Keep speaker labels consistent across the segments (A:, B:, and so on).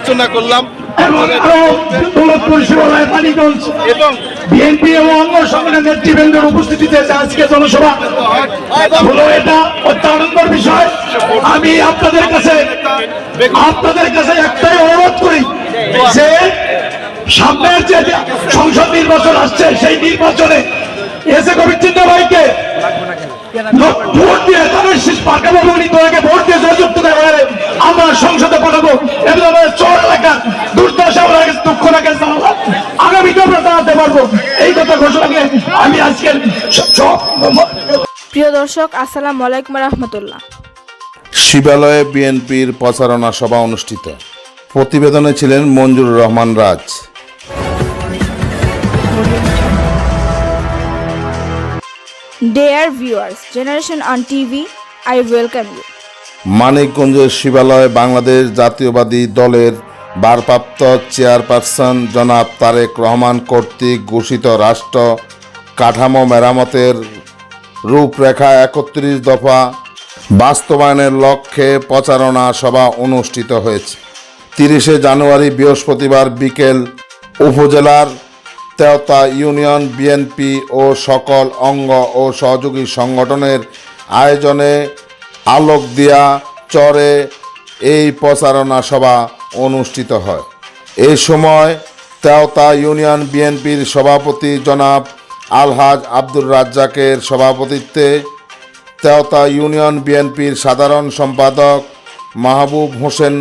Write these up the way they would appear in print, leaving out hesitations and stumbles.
A: আলোচনা করলাম
B: এবং বিএনপি এবং অঙ্গ সংগঠনের নেতৃবৃন্দের উপস্থিতিতে আজকে জনসভা হলো, এটা অত্যানন্দর বিষয়। আমি আপনাদের কাছে একটাই অনুরোধ করি যে সামনের যে সংসদ নির্বাচন আসছে সেই নির্বাচনে এসে কবির চিন্তা ভাইকে ভোট দিয়ে তাদের ভোট দিয়ে জয়যুক্ত করে আমরা সংসদে পাঠাবো এবং আমাদের চর এলাকার দুর্দশা দুঃখ রাখে আগামীতে আমরা দাঁড়াতে পারবো। এই কথা ঘোষণা করে আমি আজকের
C: প্রিয় দর্শক, আসসালামু আলাইকুম রহমতুল্লাহ।
D: শিবালয়ে বিএনপির প্রচারণা সভা অনুষ্ঠিত। প্রতিবেদনে ছিলেন মঞ্জুরুর রহমান রাজ।
C: Dear viewers, Generation on TV, I welcome you.
D: মানিকগঞ্জের শিবালয়ে বাংলাদেশ জাতীয়বাদী দলের ভারপ্রাপ্ত চেয়ারপারসন জনাব তারেক রহমান কর্তৃক ঘোষিত রাষ্ট্র কাঠামো মেরামতের রূপরেখা ৩১ দফা বাস্তবায়নের লক্ষ্যে প্রচারণা সভা অনুষ্ঠিত হয়েছে। ৩০ জানুয়ারি বৃহস্পতিবার বিকেল উপজেলার তেওতা ইউনিয়ন বিএনপি ও সকল অঙ্গ ও সহযোগী সংগঠনের আয়োজনে আলোকদিয়া চরে এই প্রচারণা সভা অনুষ্ঠিত হয়। এই সময় তেওতা ইউনিয়ন বিএনপির সভাপতি জনাব আলহাজ আব্দুর রাজ্জাকের সভাপতিত্বে, তেওতা ইউনিয়ন বিএনপির সাধারণ সম্পাদক মাহবুব হোসেন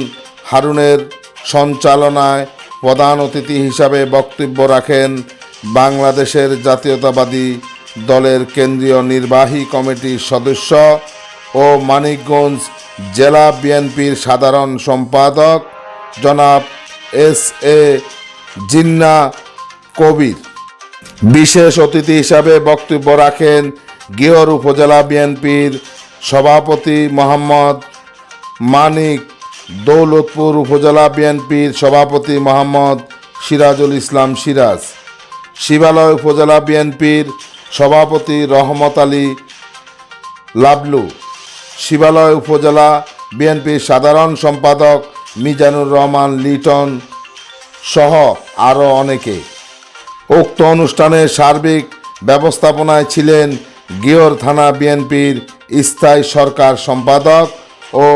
D: হারুনের সঞ্চালনায় প্রধান অতিথি হিসাবে বক্তব্য রাখেন বাংলাদেশের জাতীয়তাবাদী দলের কেন্দ্রীয় নির্বাহী কমিটির সদস্য ও মানিকগঞ্জ জেলা বিএনপির সাধারণ সম্পাদক জনাব এস.এ. জিন্না কবির। বিশেষ অতিথি হিসাবে বক্তব্য রাখেন গিয়র উপজেলা বিএনপির সভাপতি মোহাম্মদ মানিক, দৌলতপুর উপজেলা বিএনপির সভাপতি মোহাম্মদ সিরাজুল ইসলাম সিরাজ, শিবালয় উপজেলা বিএনপির সভাপতি রহমত আলী লাবলু, শিবালয় উপজেলা বিএনপির সাধারণ সম্পাদক মিজানুর রহমান লিটন সহ আরও অনেকে। উক্ত অনুষ্ঠানে সার্বিক ব্যবস্থাপনায় ছিলেন গিয়র থানা বিএনপির স্থায়ী সরকার সম্পাদক ও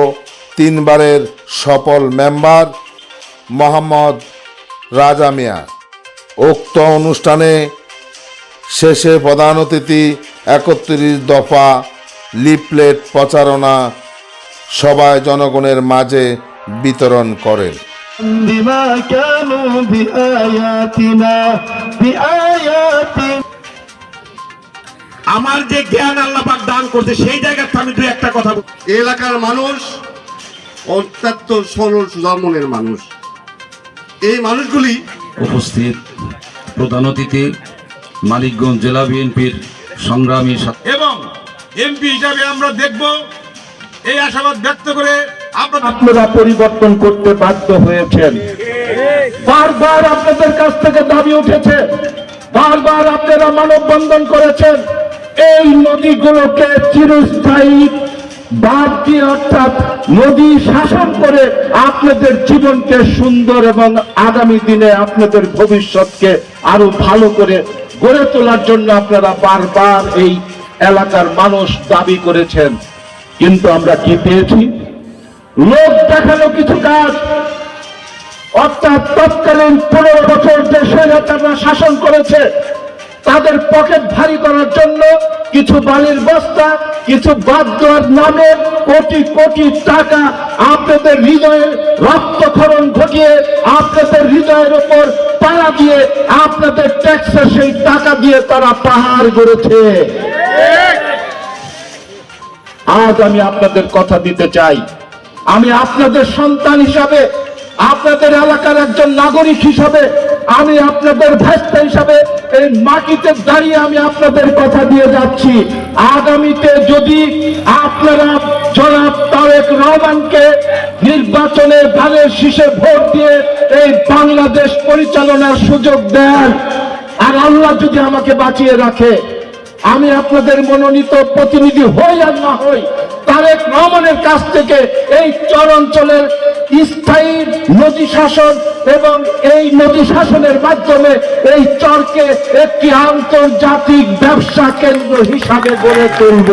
D: 3 বারের সফল মেম্বার মোহাম্মদ রাজা মিয়া। উক্ত অনুষ্ঠানে শেষে প্রধান অতিথি ৩১ দফা লিফলেট প্রচারণা সভায় জনগণের মাঝে বিতরণ করেন।
B: আমার যে জ্ঞান আল্লাহ পাক দান করছে সেই জায়গাতে আমি দুই একটা কথা বলবো।
E: এলাকার মানুষ অত্যন্ত সরল সোজা মনের মানুষ। এই মানুষগুলি
F: উপস্থিত প্রধান অতিথি মানিকগঞ্জ জেলা বিএনপির সংগ্রামী
B: এবং এমপি হিসাবে আমরা দেখব এই আশাবাদ ব্যক্ত করে
G: আপনারা পরিবর্তন করতে বাধ্য হয়েছেন। বারবার আপনাদের কাছ থেকে দাবি উঠেছে, বারবার আপনারা মানববন্ধন করেছেন এই নদীগুলোকে চিরস্থায়ী বাদ দিয়ে, অর্থাৎ নদী শাসন করে আপনাদের জীবনকে সুন্দর এবং আগামী দিনে আপনাদের ভবিষ্যৎকে আরো ভালো করে গড়ে তোলার জন্য আপনারা বারবার এই এলাকার মানুষ দাবি করেছেন। কিন্তু আমরা কি পেয়েছি? লোক দেখানো কিছু কাজ, অর্থাৎ তৎকালীন 15 বছর যে স্বৈরাচাররা শাসন করেছে তাদের পকেট ভারী করার জন্য কিছু বালির বস্তা, কিছু বাদ দেওয়ার নামে কোটি কোটি টাকা আপনাদের হৃদয়ে রক্তক্ষরণ ঘটিয়ে, আপনাদের হৃদয়ের উপর পাড়া দিয়ে, আপনাদের ট্যাক্সে সেই টাকা দিয়ে তারা পাহাড় গড়েছে। আজ আমি আপনাদের কথা দিতে চাই, আমি আপনাদের সন্তান হিসাবে, আপনাদের এলাকার একজন নাগরিক হিসাবে, আমি আপনাদের ভাইস্তা হিসাবে এই মাটিতে দাঁড়িয়ে আমি আপনাদের কথা দিয়ে যাচ্ছি, আগামীতে যদি আপনারা জনাব তারেক রহমানকে নির্বাচনের ধানের শীষে ভোট দিয়ে এই বাংলাদেশ পরিচালনার সুযোগ দেন, আর আল্লাহ যদি আমাকে বাঁচিয়ে রাখে, আমি আপনাদের মনোনীত প্রতিনিধি হই আর না হই, তারেক রহমানের কাছ থেকে এই চর অঞ্চলের স্থায়ী নদী শাসন এবং এই নদী শাসনের মাধ্যমে এই চরকে একটি আন্তর্জাতিক ব্যবসা কেন্দ্র হিসাবে গড়ে তুলব।